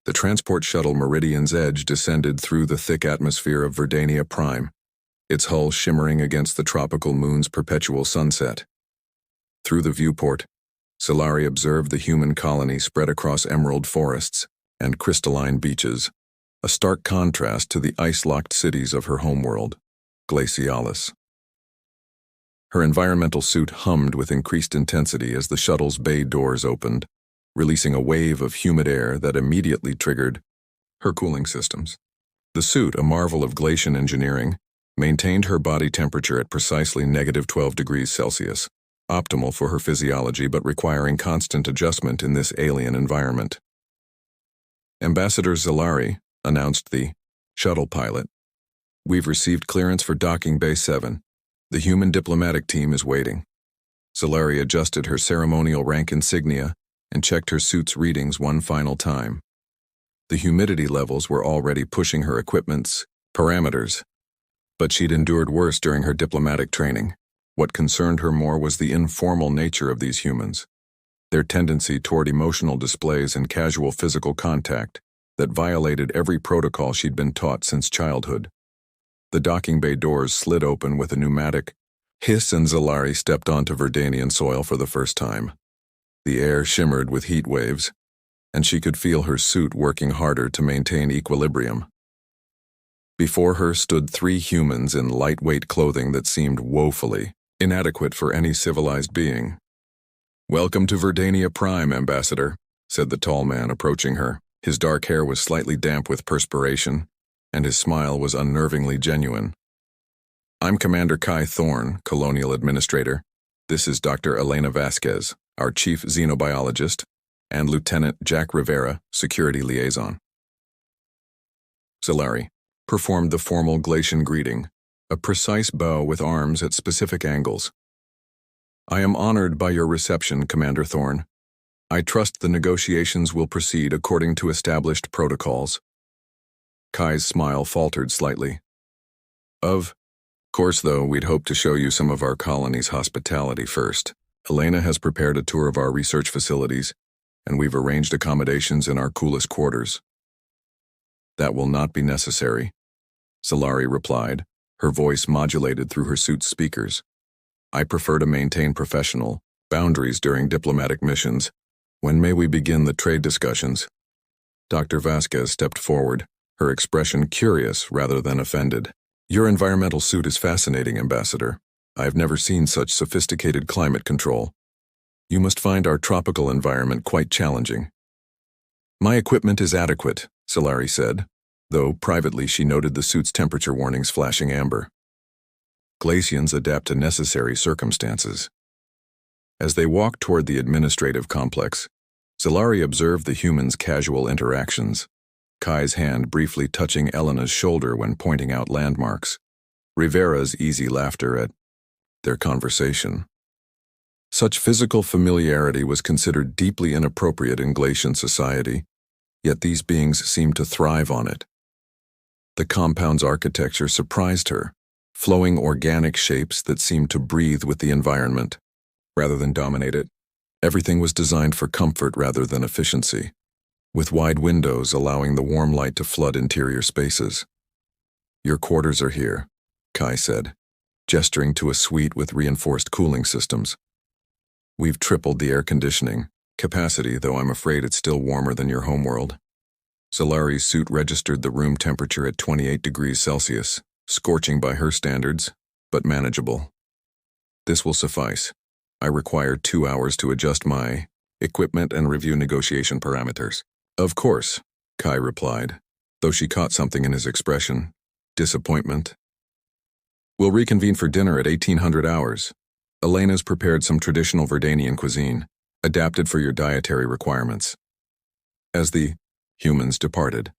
The transport shuttle Meridian's Edge descended through the thick atmosphere of Verdania Prime, its hull shimmering against the tropical moon's perpetual sunset. Through the viewport, Solari observed the human colony spread across emerald forests and crystalline beaches, a stark contrast to the ice-locked cities of her homeworld, Glacialis. Her environmental suit hummed with increased intensity as the shuttle's bay doors opened, releasing a wave of humid air that immediately triggered her cooling systems. The suit, a marvel of Glacian engineering, maintained her body temperature at precisely -12 degrees Celsius, optimal for her physiology but requiring constant adjustment in this alien environment. Ambassador Solari, announced the shuttle pilot, "We've received clearance for docking Bay 7. The human diplomatic team is waiting." Solari adjusted her ceremonial rank insignia and checked her suit's readings one final time. The humidity levels were already pushing her equipment's parameters, but she'd endured worse during her diplomatic training. What concerned her more was the informal nature of these humans, their tendency toward emotional displays and casual physical contact that violated every protocol she'd been taught since childhood. The docking bay doors slid open with a pneumatic hiss and Solari stepped onto Verdanian soil for the first time. The air shimmered with heat waves, and she could feel her suit working harder to maintain equilibrium. Before her stood 3 humans in lightweight clothing that seemed woefully inadequate for any civilized being. "Welcome to Verdania Prime, Ambassador," said the tall man approaching her. His dark hair was slightly damp with perspiration, and his smile was unnervingly genuine. "I'm Commander Kai Thorne, Colonial Administrator. This is Dr. Elena Vasquez, our Chief Xenobiologist, and Lieutenant Jack Rivera, Security Liaison." Solari performed the formal Glacian greeting, a precise bow with arms at specific angles. "I am honored by your reception, Commander Thorne. I trust the negotiations will proceed according to established protocols." Kai's smile faltered slightly. Of course, though, we'd hoped to show you some of our colony's hospitality first. Elena has prepared a tour of our research facilities, and we've arranged accommodations in our coolest quarters. "That will not be necessary," Solari replied, her voice modulated through her suit's speakers. "I prefer to maintain professional boundaries during diplomatic missions. When may we begin the trade discussions?" Dr. Vasquez stepped forward, her expression curious rather than offended. "Your environmental suit is fascinating, Ambassador. I've never seen such sophisticated climate control. You must find our tropical environment quite challenging." "My equipment is adequate," Solari said, though privately she noted the suit's temperature warnings flashing amber. Glacians adapt to necessary circumstances. As they walked toward the administrative complex, Solari observed the humans' casual interactions, Kai's hand briefly touching Elena's shoulder when pointing out landmarks, Rivera's easy laughter at their conversation. Such physical familiarity was considered deeply inappropriate in Glacian society, yet these beings seemed to thrive on it. The compound's architecture surprised her, flowing organic shapes that seemed to breathe with the environment, rather than dominate it. Everything was designed for comfort rather than efficiency, with wide windows allowing the warm light to flood interior spaces. "Your quarters are here," Kai said, gesturing to a suite with reinforced cooling systems. "We've tripled the air conditioning capacity, though I'm afraid it's still warmer than your homeworld." Solari's suit registered the room temperature at 28 degrees Celsius, scorching by her standards, but manageable. "This will suffice. I require 2 hours to adjust my equipment and review negotiation parameters." "Of course," Kai replied, though she caught something in his expression, disappointment. "We'll reconvene for dinner at 1800 hours. Elena's prepared some traditional Verdanian cuisine, adapted for your dietary requirements." As the humans departed,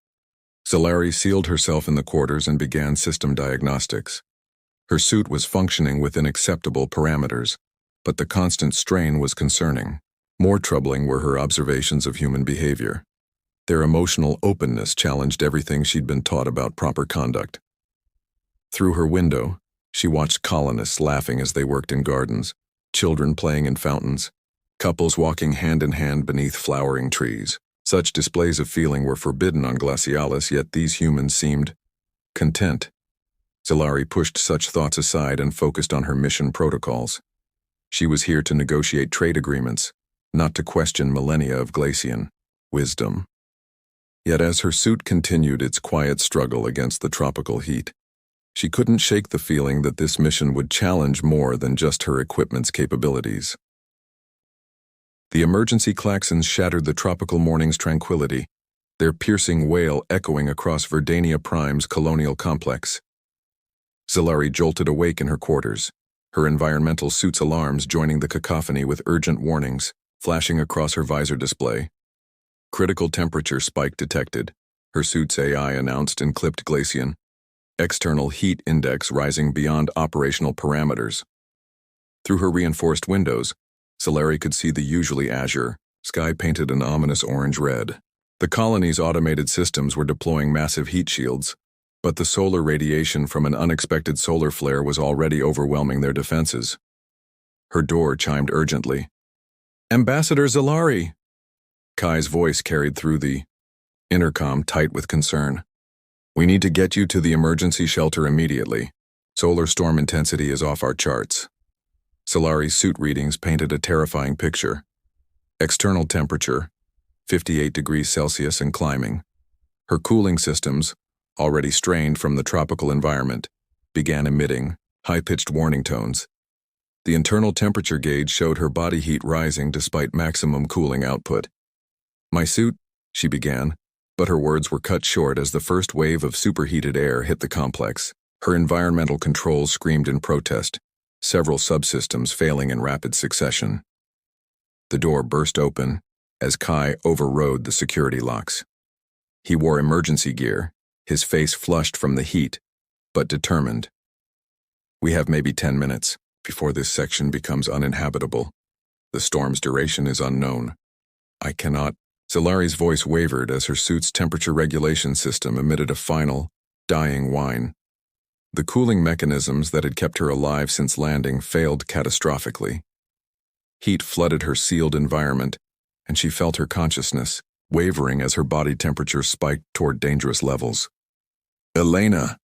Solari sealed herself in the quarters and began system diagnostics. Her suit was functioning within acceptable parameters, but the constant strain was concerning. More troubling were her observations of human behavior. Their emotional openness challenged everything she'd been taught about proper conduct. Through her window, she watched colonists laughing as they worked in gardens, children playing in fountains, couples walking hand in hand beneath flowering trees. Such displays of feeling were forbidden on Glacialis, yet these humans seemed content. Zalari pushed such thoughts aside and focused on her mission protocols. She was here to negotiate trade agreements, not to question millennia of Glacian wisdom. Yet as her suit continued its quiet struggle against the tropical heat, she couldn't shake the feeling that this mission would challenge more than just her equipment's capabilities. The emergency klaxons shattered the tropical morning's tranquility, their piercing wail echoing across Verdania Prime's colonial complex. Zalari jolted awake in her quarters, her environmental suit's alarms joining the cacophony with urgent warnings, flashing across her visor display. Critical temperature spike detected, her suit's AI announced in clipped Glacian. External heat index rising beyond operational parameters. Through her reinforced windows, Zalari could see the usually azure sky painted an ominous orange-red. The colony's automated systems were deploying massive heat shields, but the solar radiation from an unexpected solar flare was already overwhelming their defenses. Her door chimed urgently. "Ambassador Zalari!" Kai's voice carried through the intercom, tight with concern. "We need to get you to the emergency shelter immediately. Solar storm intensity is off our charts." Zalari's suit readings painted a terrifying picture. External temperature, 58 degrees Celsius and climbing. Her cooling systems, already strained from the tropical environment, began emitting high-pitched warning tones. The internal temperature gauge showed her body heat rising despite maximum cooling output. "My suit," she began, but her words were cut short as the first wave of superheated air hit the complex. Her environmental controls screamed in protest, several subsystems failing in rapid succession. The door burst open as Kai overrode the security locks. He wore emergency gear, his face flushed from the heat, but determined. "We have maybe 10 minutes before this section becomes uninhabitable. The storm's duration is unknown. I cannot." Zalari's voice wavered as her suit's temperature regulation system emitted a final, dying whine. The cooling mechanisms that had kept her alive since landing failed catastrophically. Heat flooded her sealed environment, and she felt her consciousness wavering as her body temperature spiked toward dangerous levels. "Elena!"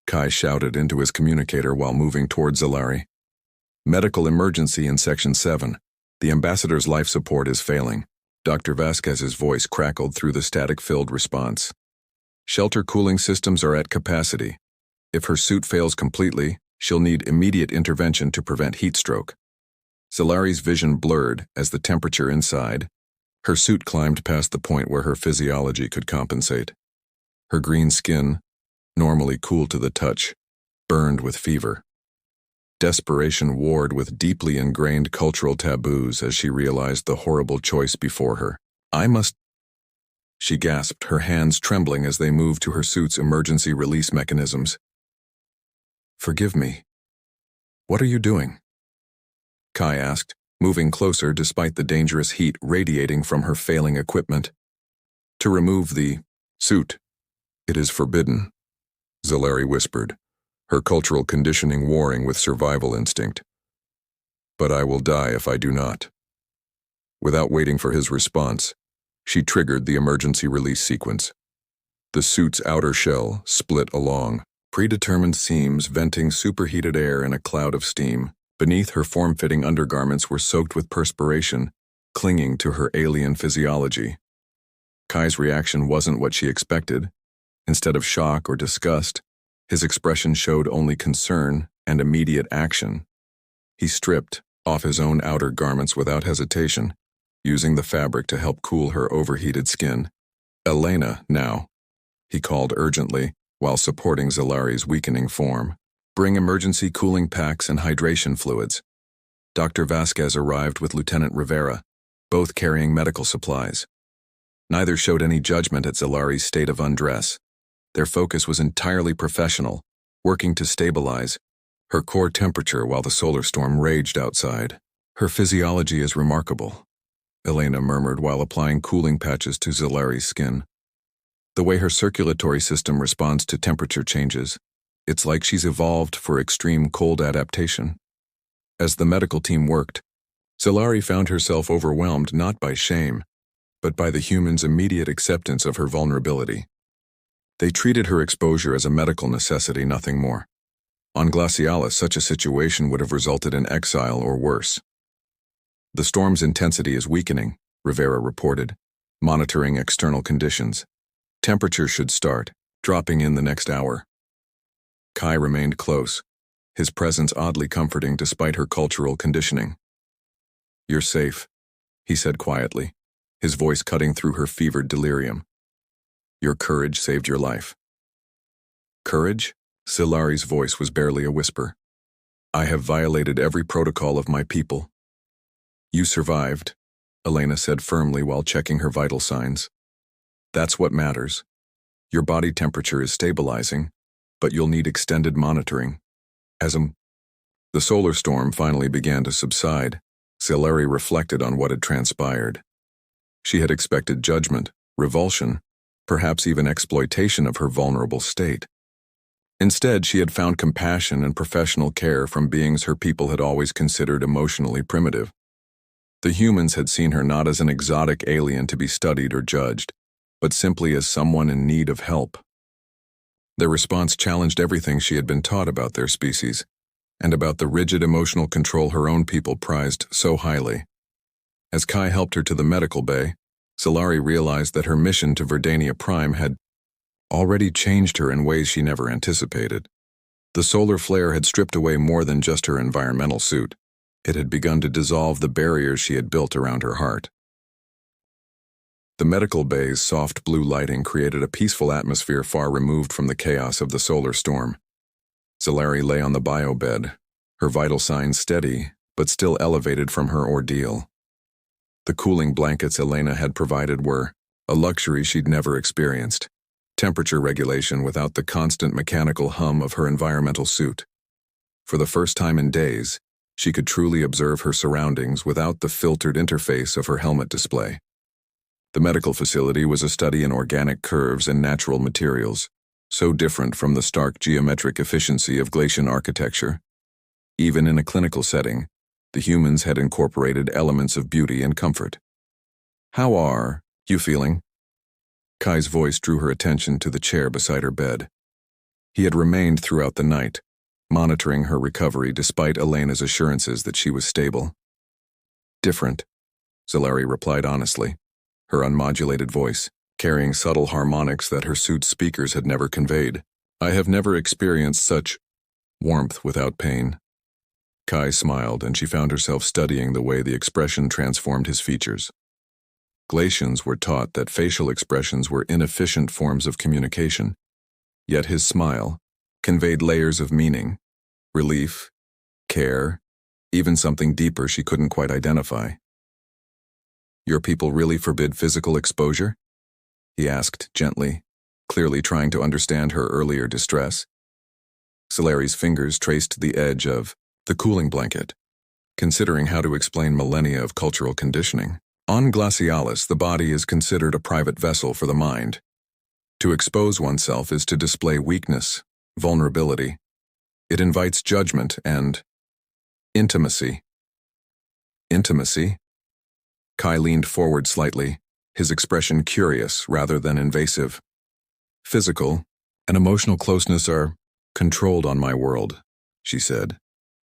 Kai shouted into his communicator while moving toward Zalari. "Medical emergency in Section 7. The ambassador's life support is failing." Dr. Vasquez's voice crackled through the static-filled response. "Shelter cooling systems are at capacity. If her suit fails completely, she'll need immediate intervention to prevent heat stroke." Zalari's vision blurred as the temperature inside. Her suit climbed past the point where her physiology could compensate. Her green skin, normally cool to the touch, burned with fever. Desperation warred with deeply ingrained cultural taboos as she realized the horrible choice before her. "I must..." She gasped, her hands trembling as they moved to her suit's emergency release mechanisms. "Forgive me. What are you doing?" Kai asked, moving closer despite the dangerous heat radiating from her failing equipment. "To remove the suit. It is forbidden," Zalari whispered, her cultural conditioning warring with survival instinct. "But I will die if I do not." Without waiting for his response, she triggered the emergency release sequence. The suit's outer shell split along, predetermined seams venting superheated air in a cloud of steam. Beneath, her form-fitting undergarments were soaked with perspiration, clinging to her alien physiology. Kai's reaction wasn't what she expected. Instead of shock or disgust, his expression showed only concern and immediate action. He stripped off his own outer garments without hesitation, using the fabric to help cool her overheated skin. "Elena, now," he called urgently, while supporting Zalari's weakening form. "Bring emergency cooling packs and hydration fluids." Dr. Vasquez arrived with Lieutenant Rivera, both carrying medical supplies. Neither showed any judgment at Zalari's state of undress. Their focus was entirely professional, working to stabilize her core temperature while the solar storm raged outside. "Her physiology is remarkable," Elena murmured while applying cooling patches to Zalari's skin. "The way her circulatory system responds to temperature changes, it's like she's evolved for extreme cold adaptation." As the medical team worked, Zalari found herself overwhelmed not by shame, but by the humans' immediate acceptance of her vulnerability. They treated her exposure as a medical necessity, nothing more. On Glacialis, such a situation would have resulted in exile or worse. The storm's intensity is weakening, Rivera reported, monitoring external conditions. Temperature should start dropping in the next hour. Kai remained close, his presence oddly comforting despite her cultural conditioning. "You're safe," he said quietly, his voice cutting through her fevered delirium. "Your courage saved your life." "Courage?" Silari's voice was barely a whisper. "I have violated every protocol of my people." "You survived," Elena said firmly while checking her vital signs. "That's what matters. Your body temperature is stabilizing, but you'll need extended monitoring." The solar storm finally began to subside. Silari reflected on what had transpired. She had expected judgment, revulsion, perhaps even exploitation of her vulnerable state. Instead, she had found compassion and professional care from beings her people had always considered emotionally primitive. The humans had seen her not as an exotic alien to be studied or judged, but simply as someone in need of help. Their response challenged everything she had been taught about their species, and about the rigid emotional control her own people prized so highly. As Kai helped her to the medical bay, Silari realized that her mission to Verdania Prime had already changed her in ways she never anticipated. The solar flare had stripped away more than just her environmental suit. It had begun to dissolve the barriers she had built around her heart. The medical bay's soft blue lighting created a peaceful atmosphere far removed from the chaos of the solar storm. Silari lay on the bio-bed, her vital signs steady, but still elevated from her ordeal. The cooling blankets Elena had provided were a luxury she'd never experienced. Temperature regulation without the constant mechanical hum of her environmental suit. For the first time in days, she could truly observe her surroundings without the filtered interface of her helmet display. The medical facility was a study in organic curves and natural materials, so different from the stark geometric efficiency of Glacian architecture. Even in a clinical setting, the humans had incorporated elements of beauty and comfort. "How are you feeling?" Kai's voice drew her attention to the chair beside her bed. He had remained throughout the night, monitoring her recovery despite Elena's assurances that she was stable. "Different," Silari replied honestly, her unmodulated voice carrying subtle harmonics that her suit's speakers had never conveyed. "I have never experienced such warmth without pain." Kai smiled, and she found herself studying the way the expression transformed his features. Glacians were taught that facial expressions were inefficient forms of communication, yet his smile conveyed layers of meaning, relief, care, even something deeper she couldn't quite identify. "Your people really forbid physical exposure?" he asked gently, clearly trying to understand her earlier distress. Silari's fingers traced the edge of the cooling blanket, considering how to explain millennia of cultural conditioning. On Glacialis, the body is considered a private vessel for the mind. To expose oneself is to display weakness, vulnerability. It invites judgment and intimacy. Intimacy? Kai leaned forward slightly, his expression curious rather than invasive. "Physical and emotional closeness are controlled on my world," she said,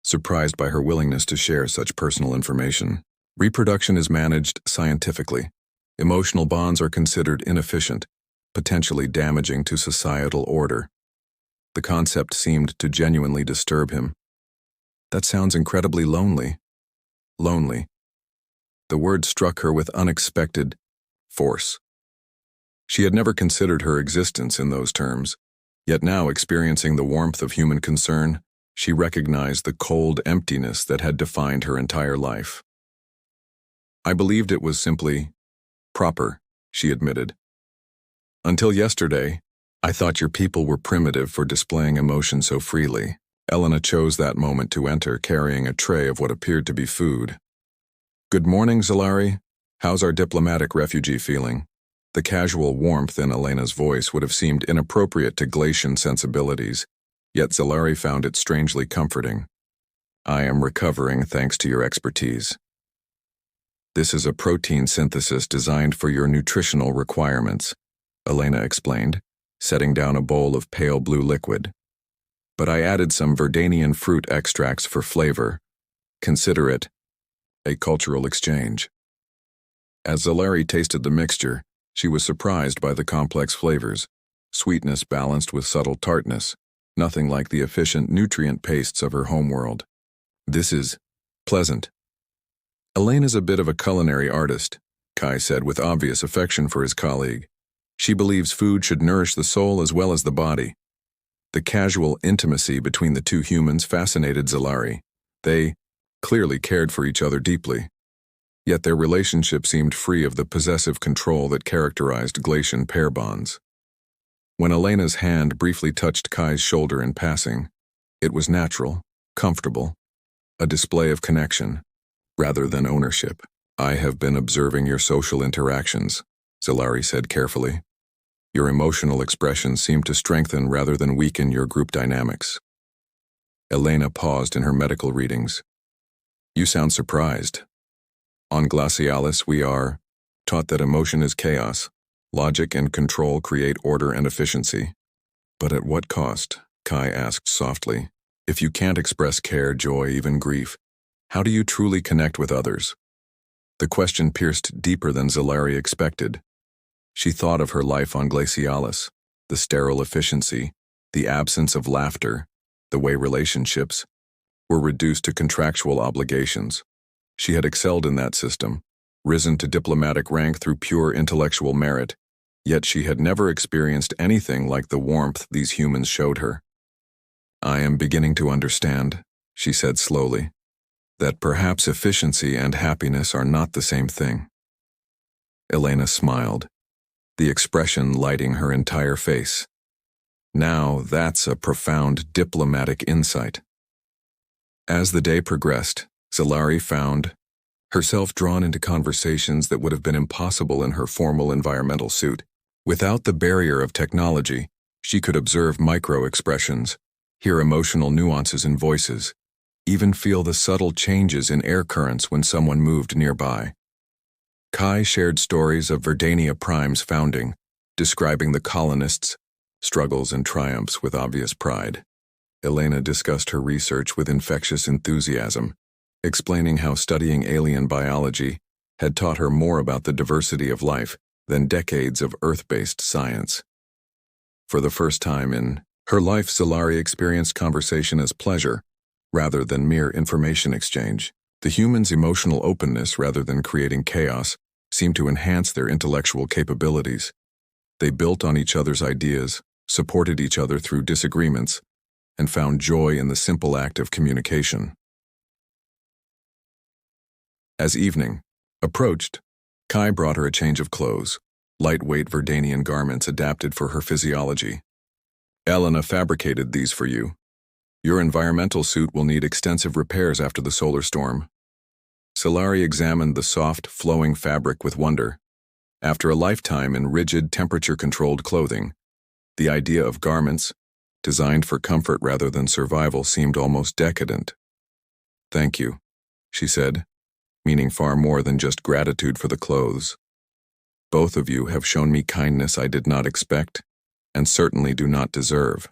surprised by her willingness to share such personal information. "Reproduction is managed scientifically. Emotional bonds are considered inefficient, potentially damaging to societal order." The concept seemed to genuinely disturb him. "That sounds incredibly lonely." Lonely. The word struck her with unexpected force. She had never considered her existence in those terms, yet now experiencing the warmth of human concern, she recognized the cold emptiness that had defined her entire life. "I believed it was simply proper," she admitted. "Until yesterday, I thought your people were primitive for displaying emotion so freely." Elena chose that moment to enter, carrying a tray of what appeared to be food. "Good morning, Silari. How's our diplomatic refugee feeling?" The casual warmth in Elena's voice would have seemed inappropriate to Glacian sensibilities, yet Silari found it strangely comforting. "I am recovering thanks to your expertise." This is a protein synthesis designed for your nutritional requirements, Elena explained, setting down a bowl of pale blue liquid. But I added some Verdanian fruit extracts for flavor. Consider it a cultural exchange. As Zalari tasted the mixture, she was surprised by the complex flavors, sweetness balanced with subtle tartness, nothing like the efficient nutrient pastes of her homeworld. This is pleasant. Elena's a bit of a culinary artist, Kai said with obvious affection for his colleague. She believes food should nourish the soul as well as the body. The casual intimacy between the two humans fascinated Zalari. They clearly cared for each other deeply. Yet their relationship seemed free of the possessive control that characterized Glacian pair bonds. When Elena's hand briefly touched Kai's shoulder in passing, it was natural, comfortable, a display of connection, rather than ownership. I have been observing your social interactions, Zalari said carefully. Your emotional expressions seem to strengthen rather than weaken your group dynamics. Elena paused in her medical readings. You sound surprised. On Glacialis, we are taught that emotion is chaos. Logic and control create order and efficiency. But at what cost? Kai asked softly. If you can't express care, joy, even grief, how do you truly connect with others? The question pierced deeper than Zalari expected. She thought of her life on Glacialis, the sterile efficiency, the absence of laughter, the way relationships were reduced to contractual obligations. She had excelled in that system, risen to diplomatic rank through pure intellectual merit, yet she had never experienced anything like the warmth these humans showed her. I am beginning to understand, she said slowly, that perhaps efficiency and happiness are not the same thing. Elena smiled, the expression lighting her entire face. Now that's a profound diplomatic insight. As the day progressed, Zalari found herself drawn into conversations that would have been impossible in her formal environmental suit. Without the barrier of technology, she could observe micro-expressions, hear emotional nuances in voices, even feel the subtle changes in air currents when someone moved nearby. Kai shared stories of Verdania Prime's founding, describing the colonists' struggles and triumphs with obvious pride. Elena discussed her research with infectious enthusiasm, explaining how studying alien biology had taught her more about the diversity of life than decades of Earth-based science. For the first time in her life, Zalari experienced conversation as pleasure, rather than mere information exchange. The humans' emotional openness, rather than creating chaos, seemed to enhance their intellectual capabilities. They built on each other's ideas, supported each other through disagreements, and found joy in the simple act of communication. As evening approached, Kai brought her a change of clothes, lightweight Verdanian garments adapted for her physiology. Elena fabricated these for you. Your environmental suit will need extensive repairs after the solar storm. Zalari examined the soft, flowing fabric with wonder. After a lifetime in rigid, temperature-controlled clothing, the idea of garments, designed for comfort rather than survival, seemed almost decadent. Thank you, she said, meaning far more than just gratitude for the clothes. Both of you have shown me kindness I did not expect, and certainly do not deserve.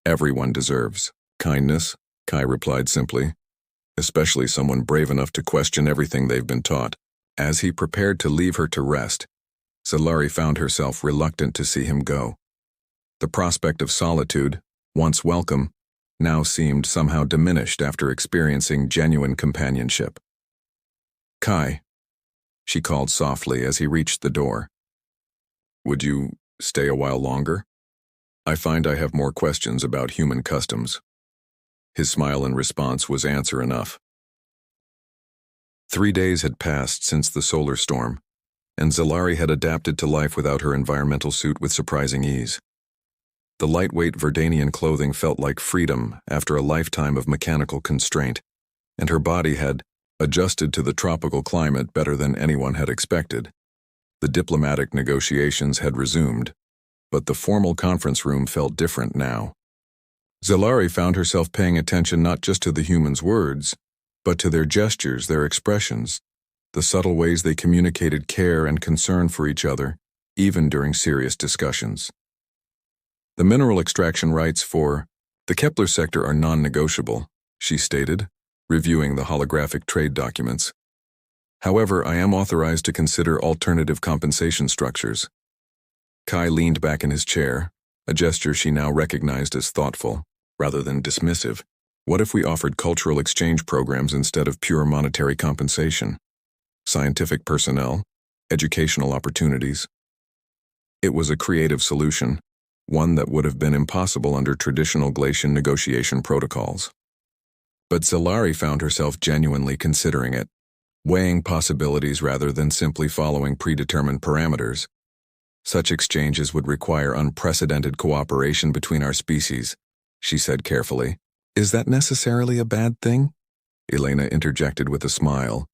Everyone deserves kindness, Kai replied simply, especially someone brave enough to question everything they've been taught. As he prepared to leave her to rest, Zalari found herself reluctant to see him go. The prospect of solitude, once welcome, now seemed somehow diminished after experiencing genuine companionship. Kai, she called softly as he reached the door. Would you stay a while longer? I find I have more questions about human customs. His smile in response was answer enough. 3 days had passed since the solar storm, and Zalari had adapted to life without her environmental suit with surprising ease. The lightweight Verdanian clothing felt like freedom after a lifetime of mechanical constraint, and her body had adjusted to the tropical climate better than anyone had expected. The diplomatic negotiations had resumed, but the formal conference room felt different now. Zalari found herself paying attention not just to the humans' words, but to their gestures, their expressions, the subtle ways they communicated care and concern for each other, even during serious discussions. The mineral extraction rights for the Kepler sector are non-negotiable, she stated, reviewing the holographic trade documents. However, I am authorized to consider alternative compensation structures. Kai leaned back in his chair, a gesture she now recognized as thoughtful, rather than dismissive. What if we offered cultural exchange programs instead of pure monetary compensation? Scientific personnel, educational opportunities. It was a creative solution, one that would have been impossible under traditional Glacian negotiation protocols. But Zalari found herself genuinely considering it, weighing possibilities rather than simply following predetermined parameters. Such exchanges would require unprecedented cooperation between our species, she said carefully. Is that necessarily a bad thing? Elena interjected with a smile.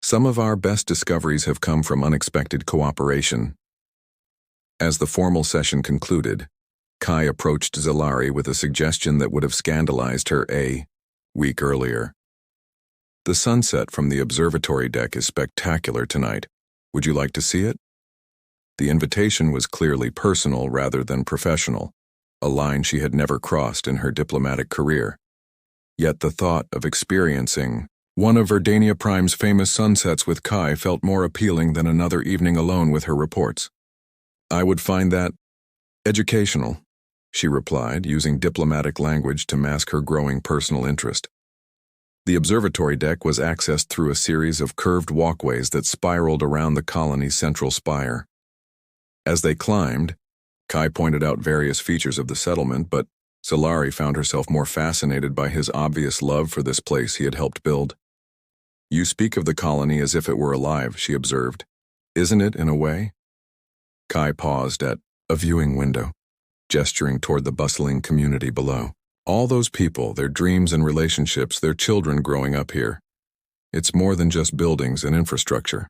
Some of our best discoveries have come from unexpected cooperation. As the formal session concluded, Kai approached Zalari with a suggestion that would have scandalized her a week earlier. The sunset from the observatory deck is spectacular tonight. Would you like to see it? The invitation was clearly personal rather than professional, a line she had never crossed in her diplomatic career. Yet the thought of experiencing one of Verdania Prime's famous sunsets with Kai felt more appealing than another evening alone with her reports. I would find that educational, she replied, using diplomatic language to mask her growing personal interest. The observatory deck was accessed through a series of curved walkways that spiraled around the colony's central spire. As they climbed, Kai pointed out various features of the settlement, but Zalari found herself more fascinated by his obvious love for this place he had helped build. You speak of the colony as if it were alive, she observed. Isn't it, in a way? Kai paused at a viewing window, gesturing toward the bustling community below. All those people, their dreams and relationships, their children growing up here. It's more than just buildings and infrastructure.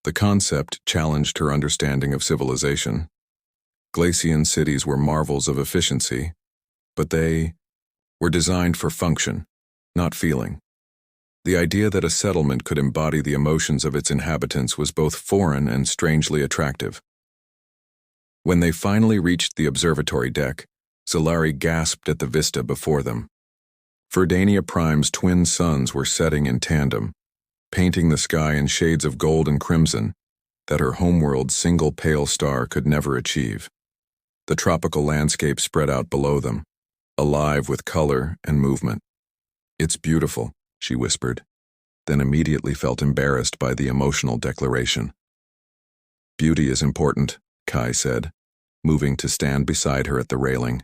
The concept challenged her understanding of civilization. Glacian cities were marvels of efficiency, but they were designed for function, not feeling. The idea that a settlement could embody the emotions of its inhabitants was both foreign and strangely attractive. When they finally reached the observatory deck, Zalari gasped at the vista before them. Verdania Prime's twin suns were setting in tandem, painting the sky in shades of gold and crimson that her homeworld's single pale star could never achieve. The tropical landscape spread out below them, alive with color and movement. It's beautiful, she whispered, then immediately felt embarrassed by the emotional declaration. Beauty is important, Kai said, moving to stand beside her at the railing.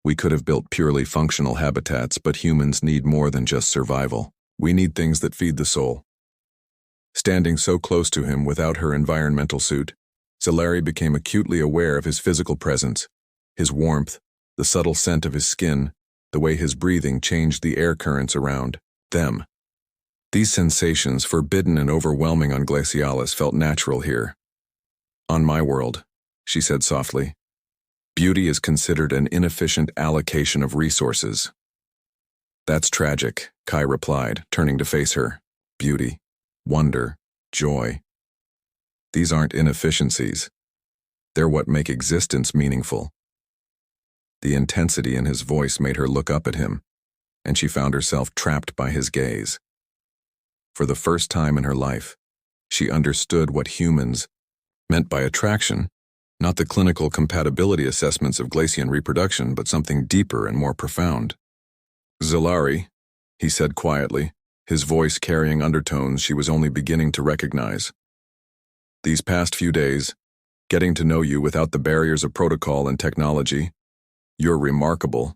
We could have built purely functional habitats, but humans need more than just survival. We need things that feed the soul. Standing so close to him without her environmental suit, Zalari became acutely aware of his physical presence, his warmth, the subtle scent of his skin, the way his breathing changed the air currents around them. These sensations, forbidden and overwhelming on Glacialis, felt natural here. On my world, she said softly, beauty is considered an inefficient allocation of resources. That's tragic, Kai replied, turning to face her. Beauty, wonder, joy. These aren't inefficiencies. They're what make existence meaningful. The intensity in his voice made her look up at him, and she found herself trapped by his gaze. For the first time in her life, she understood what humans meant by attraction, not the clinical compatibility assessments of Glacian reproduction, but something deeper and more profound. Zalari, he said quietly, his voice carrying undertones she was only beginning to recognize. These past few days, getting to know you without the barriers of protocol and technology, you're remarkable.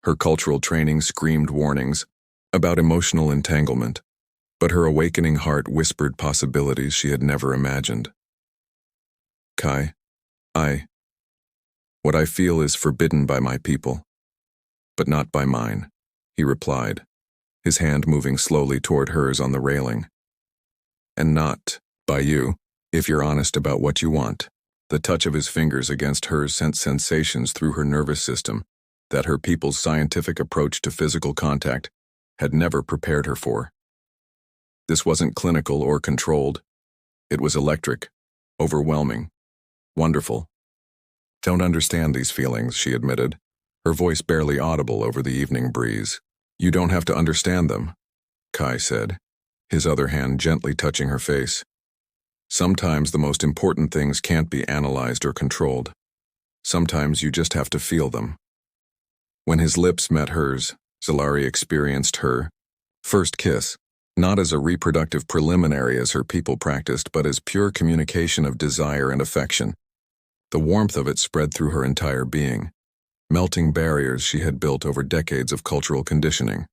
Her cultural training screamed warnings about emotional entanglement, but her awakening heart whispered possibilities she had never imagined. Kai, what I feel is forbidden by my people, but not by mine, he replied, his hand moving slowly toward hers on the railing. And not by you, if you're honest about what you want. The touch of his fingers against hers sent sensations through her nervous system that her people's scientific approach to physical contact had never prepared her for. This wasn't clinical or controlled. It was electric, overwhelming, wonderful. Don't understand these feelings, she admitted, her voice barely audible over the evening breeze. You don't have to understand them, Kai said, his other hand gently touching her face. Sometimes the most important things can't be analyzed or controlled. Sometimes you just have to feel them. When his lips met hers, Zalari experienced her first kiss, not as a reproductive preliminary as her people practiced, but as pure communication of desire and affection. The warmth of it spread through her entire being, melting barriers she had built over decades of cultural conditioning.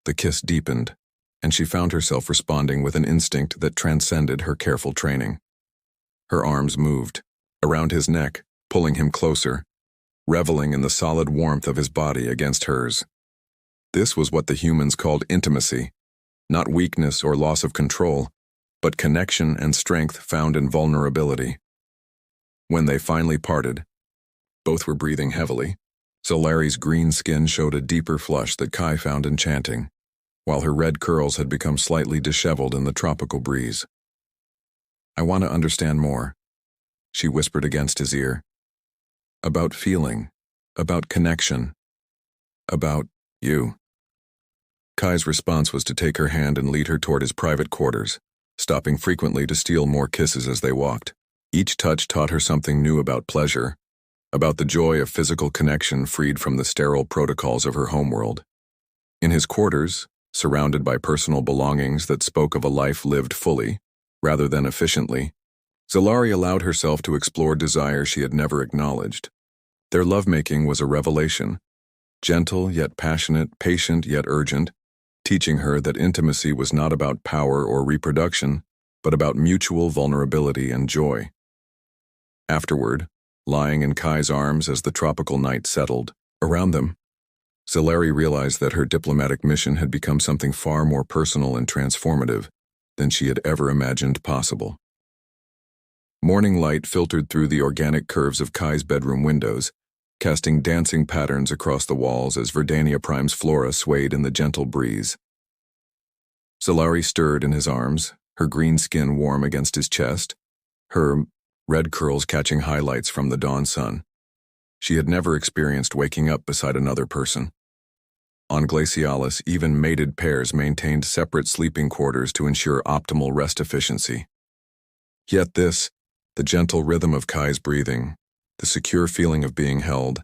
The kiss deepened, and she found herself responding with an instinct that transcended her careful training. Her arms moved, around his neck, pulling him closer, reveling in the solid warmth of his body against hers. This was what the humans called intimacy, not weakness or loss of control, but connection and strength found in vulnerability. When they finally parted, both were breathing heavily. Zalari's green skin showed a deeper flush that Kai found enchanting, while her red curls had become slightly disheveled in the tropical breeze. I want to understand more, she whispered against his ear. About feeling, about connection, about you. Kai's response was to take her hand and lead her toward his private quarters, stopping frequently to steal more kisses as they walked. Each touch taught her something new about pleasure, about the joy of physical connection freed from the sterile protocols of her homeworld. In his quarters, surrounded by personal belongings that spoke of a life lived fully, rather than efficiently, Zalari allowed herself to explore desires she had never acknowledged. Their lovemaking was a revelation, gentle yet passionate, patient yet urgent, teaching her that intimacy was not about power or reproduction, but about mutual vulnerability and joy. Afterward, lying in Kai's arms as the tropical night settled around them, Zalari realized that her diplomatic mission had become something far more personal and transformative than she had ever imagined possible. Morning light filtered through the organic curves of Kai's bedroom windows, casting dancing patterns across the walls as Verdania Prime's flora swayed in the gentle breeze. Zalari stirred in his arms, her green skin warm against his chest, her red curls catching highlights from the dawn sun. She had never experienced waking up beside another person. On Glacialis, even mated pairs maintained separate sleeping quarters to ensure optimal rest efficiency. Yet this, the gentle rhythm of Kai's breathing, the secure feeling of being held,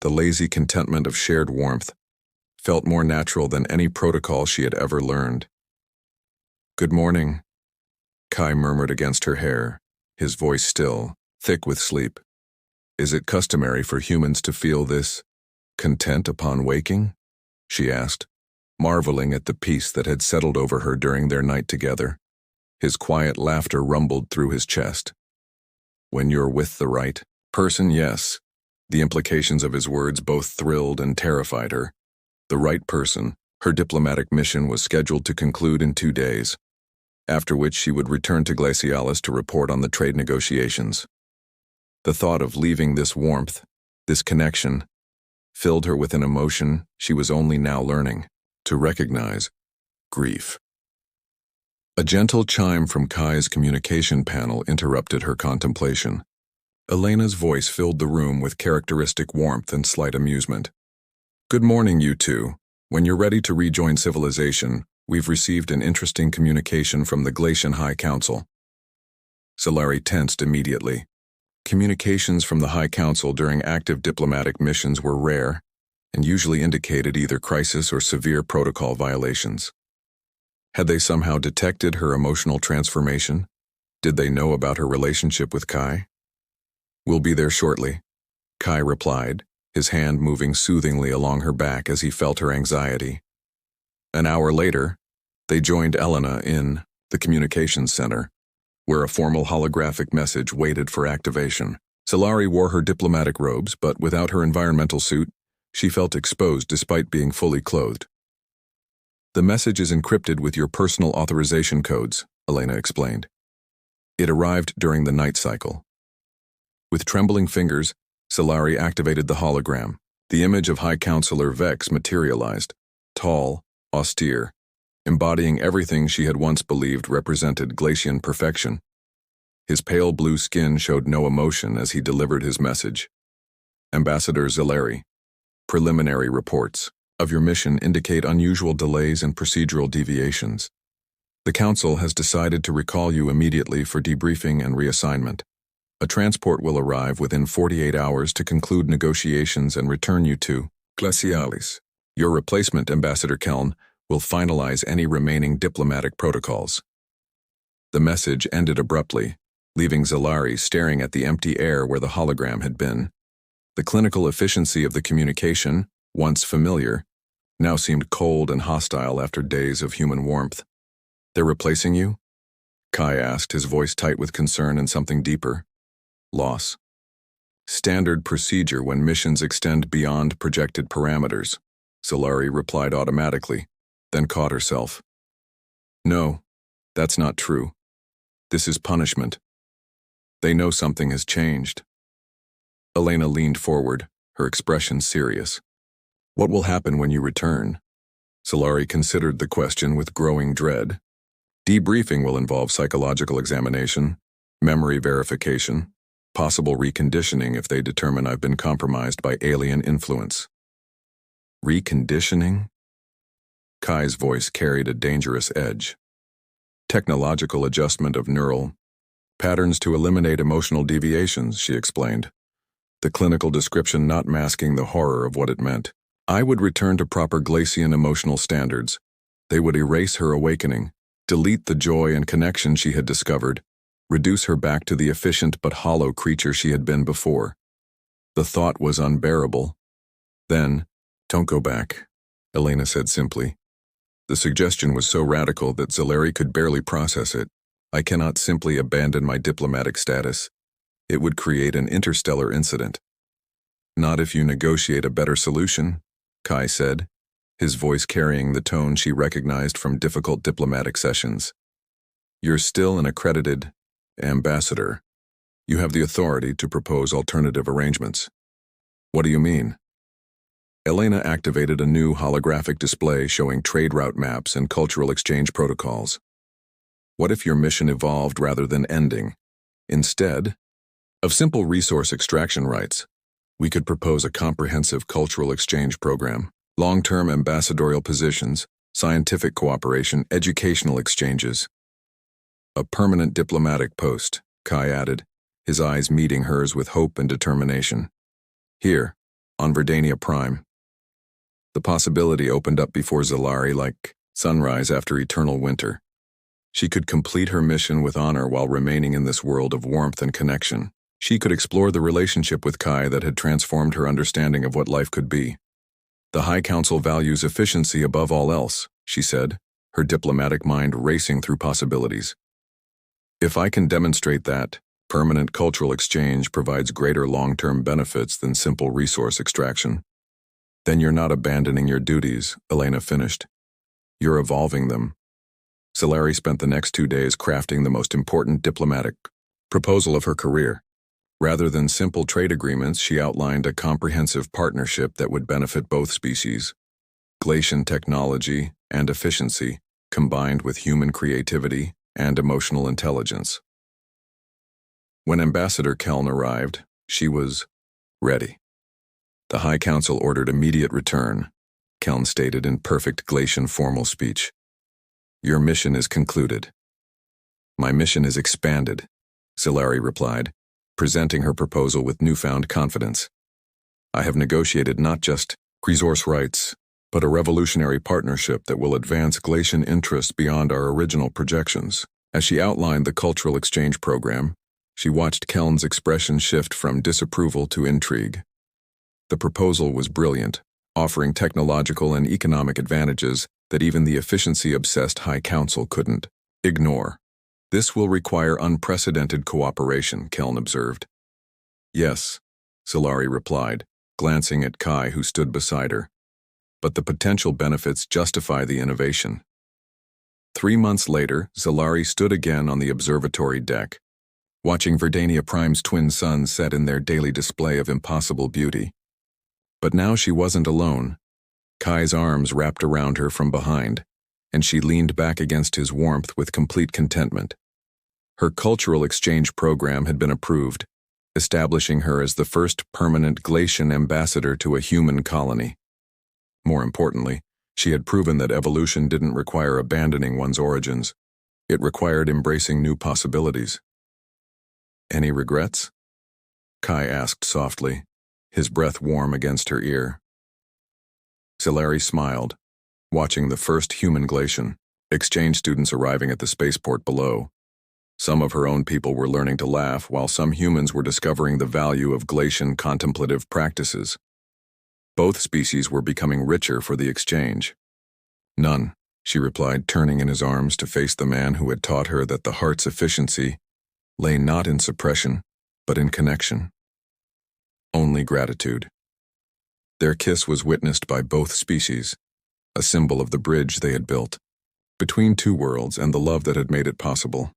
the lazy contentment of shared warmth, felt more natural than any protocol she had ever learned. Good morning, Kai murmured against her hair, his voice still, thick with sleep. Is it customary for humans to feel this content upon waking? She asked, marveling at the peace that had settled over her during their night together. His quiet laughter rumbled through his chest. When you're with the right person, yes. The implications of his words both thrilled and terrified her. The right person, her diplomatic mission was scheduled to conclude in 2 days, after which she would return to Glacialis to report on the trade negotiations. The thought of leaving this warmth, this connection, filled her with an emotion she was only now learning to recognize: grief. A gentle chime from Kai's communication panel interrupted her contemplation. Elena's voice filled the room with characteristic warmth and slight amusement. Good morning, you two. When you're ready to rejoin civilization, we've received an interesting communication from the Glacian High Council. Zalari tensed immediately. Communications from the High Council during active diplomatic missions were rare and usually indicated either crisis or severe protocol violations. Had they somehow detected her emotional transformation? Did they know about her relationship with Kai? We'll be there shortly, Kai replied, his hand moving soothingly along her back as he felt her anxiety. An hour later, they joined Elena in the communications center, where a formal holographic message waited for activation. Zalari wore her diplomatic robes, but without her environmental suit, she felt exposed despite being fully clothed. The message is encrypted with your personal authorization codes, Elena explained. It arrived during the night cycle. With trembling fingers, Zalari activated the hologram. The image of High Counselor Vex materialized, tall, austere, embodying everything she had once believed represented Glacian perfection. His pale blue skin showed no emotion as he delivered his message. Ambassador Zalari, preliminary reports of your mission indicate unusual delays and procedural deviations. The Council has decided to recall you immediately for debriefing and reassignment. A transport will arrive within 48 hours to conclude negotiations and return you to Glacialis. Your replacement, Ambassador Keln, will finalize any remaining diplomatic protocols. The message ended abruptly, leaving Zalari staring at the empty air where the hologram had been. The clinical efficiency of the communication, once familiar, now seemed cold and hostile after days of human warmth. They're replacing you? Kai asked, his voice tight with concern and something deeper. Loss. Standard procedure when missions extend beyond projected parameters, Zalari replied automatically, then caught herself. No, that's not true. This is punishment. They know something has changed. Elena leaned forward, her expression serious. What will happen when you return? Zalari considered the question with growing dread. Debriefing will involve psychological examination, memory verification, possible reconditioning if they determine I've been compromised by alien influence. Reconditioning? Kai's voice carried a dangerous edge. Technological adjustment of neural patterns to eliminate emotional deviations, she explained. The clinical description not masking the horror of what it meant. I would return to proper Glacian emotional standards. They would erase her awakening, delete the joy and connection she had discovered, reduce her back to the efficient but hollow creature she had been before. The thought was unbearable. Then, don't go back, Elena said simply. The suggestion was so radical that Zalari could barely process it. I cannot simply abandon my diplomatic status. It would create an interstellar incident. Not if you negotiate a better solution, Kai said, his voice carrying the tone she recognized from difficult diplomatic sessions. You're still an accredited ambassador. You have the authority to propose alternative arrangements. What do you mean? Elena activated a new holographic display showing trade route maps and cultural exchange protocols. What if your mission evolved rather than ending? Instead of simple resource extraction rights, we could propose a comprehensive cultural exchange program, long-term ambassadorial positions, scientific cooperation, educational exchanges. A permanent diplomatic post, Kai added, his eyes meeting hers with hope and determination. Here, on Verdania Prime. The possibility opened up before Zalari like sunrise after eternal winter. She could complete her mission with honor while remaining in this world of warmth and connection. She could explore the relationship with Kai that had transformed her understanding of what life could be. The High Council values efficiency above all else, she said, her diplomatic mind racing through possibilities. If I can demonstrate that, permanent cultural exchange provides greater long-term benefits than simple resource extraction, then you're not abandoning your duties, Elena finished. You're evolving them. Zalari spent the next 2 days crafting the most important diplomatic proposal of her career. Rather than simple trade agreements, she outlined a comprehensive partnership that would benefit both species. Glacian technology and efficiency, combined with human creativity and emotional intelligence. When Ambassador Keln arrived, she was ready. The High Council ordered immediate return, Keln stated in perfect Glacian formal speech. Your mission is concluded. My mission is expanded, Zalari replied, presenting her proposal with newfound confidence. I have negotiated not just resource rights, but a revolutionary partnership that will advance Glacian interests beyond our original projections. As she outlined the cultural exchange program, she watched Keln's expression shift from disapproval to intrigue. The proposal was brilliant, offering technological and economic advantages that even the efficiency-obsessed High Council couldn't ignore. This will require unprecedented cooperation, Keln observed. Yes, Zalari replied, glancing at Kai who stood beside her. But the potential benefits justify the innovation. 3 months later, Zalari stood again on the observatory deck, watching Verdania Prime's twin suns set in their daily display of impossible beauty. But now she wasn't alone. Kai's arms wrapped around her from behind, and she leaned back against his warmth with complete contentment. Her cultural exchange program had been approved, establishing her as the first permanent Glacian ambassador to a human colony. More importantly, she had proven that evolution didn't require abandoning one's origins. It required embracing new possibilities. "Any regrets?" Kai asked softly, his breath warm against her ear. Silari smiled, watching the first human Glacian, exchange students arriving at the spaceport below. Some of her own people were learning to laugh, while some humans were discovering the value of Glacian contemplative practices. Both species were becoming richer for the exchange. "None," she replied, turning in his arms to face the man who had taught her that the heart's efficiency lay not in suppression, but in connection. Only gratitude. Their kiss was witnessed by both species, a symbol of the bridge they had built between two worlds and the love that had made it possible.